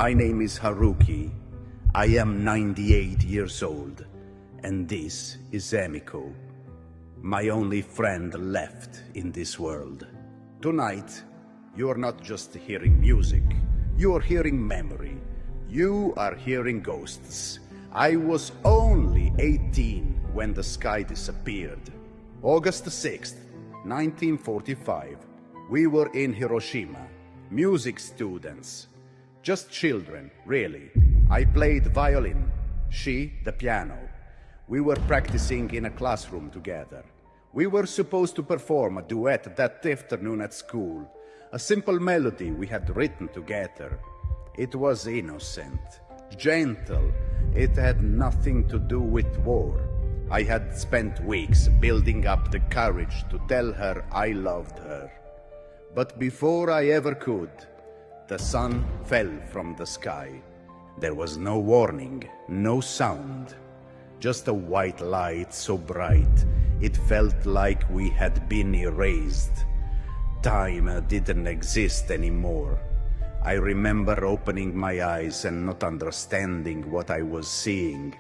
My name is Haruki. I am 98 years old, and this is Emiko, my only friend left in this world. Tonight, you are not just hearing music, you are hearing memory. You are hearing ghosts. I was only 18 when the sky disappeared. August 6th, 1945. We were in Hiroshima. Music students. Just children, really. I played violin, she the piano. We were practicing in a classroom together. We were supposed to perform a duet that afternoon at school. A simple melody we had written together. It was innocent, gentle. It had nothing to do with war. I had spent weeks building up the courage to tell her I loved her. But before I ever could, the sun fell from the sky. There was no warning, no sound. Just a white light so bright, it felt like we had been erased. Time didn't exist anymore. I remember opening my eyes and not understanding what I was seeing.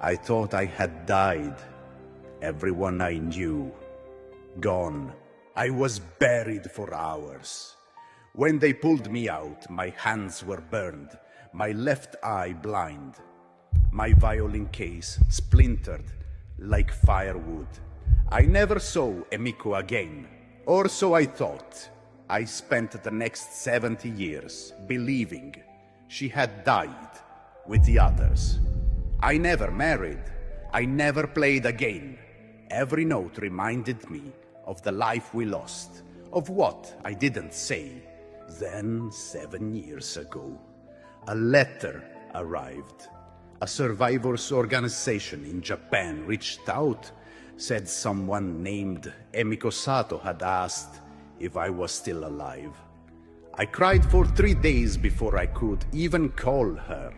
I thought I had died. Everyone I knew, gone. I was buried for hours. When they pulled me out, my hands were burned, my left eye blind. My violin case splintered like firewood. I never saw Emiko again, or so I thought. I spent the next 70 years believing she had died with the others. I never married. I never played again. Every note reminded me of the life we lost, of what I didn't say. Then, 7 years ago, a letter arrived. A survivors organization in Japan reached out, said someone named Emiko Sato had asked if I was still alive. I cried for 3 days before I could even call her.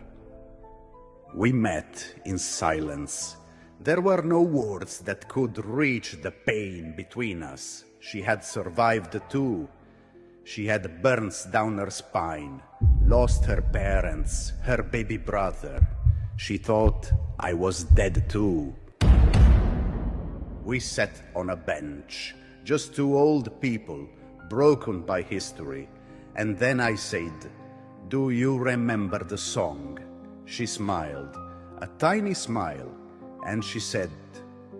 We met in silence. There were no words that could reach the pain between us. She had survived too. She had burns down her spine, lost her parents, her baby brother. She thought I was dead too. We sat on a bench, just two old people, broken by history. And then I said, "Do you remember the song?" She smiled, a tiny smile, and she said,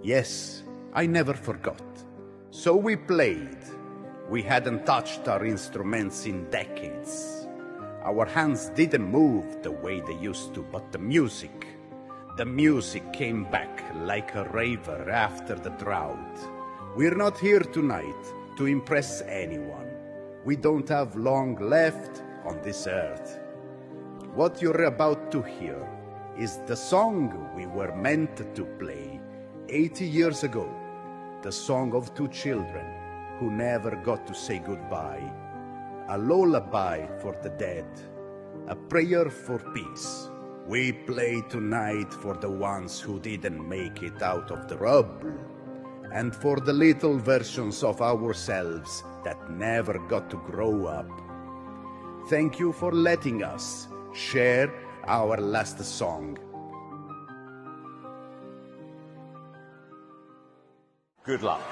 "Yes, I never forgot." So we played. We hadn't touched our instruments in decades. Our hands didn't move the way they used to, but the music came back like a river after the drought. We're not here tonight to impress anyone. We don't have long left on this earth. What you're about to hear is the song we were meant to play 80 years ago. The song of two children who never got to say goodbye. A lullaby for the dead. A prayer for peace. We play tonight for the ones who didn't make it out of the rubble, and for the little versions of ourselves that never got to grow up. Thank you for letting us share our last song. Good luck.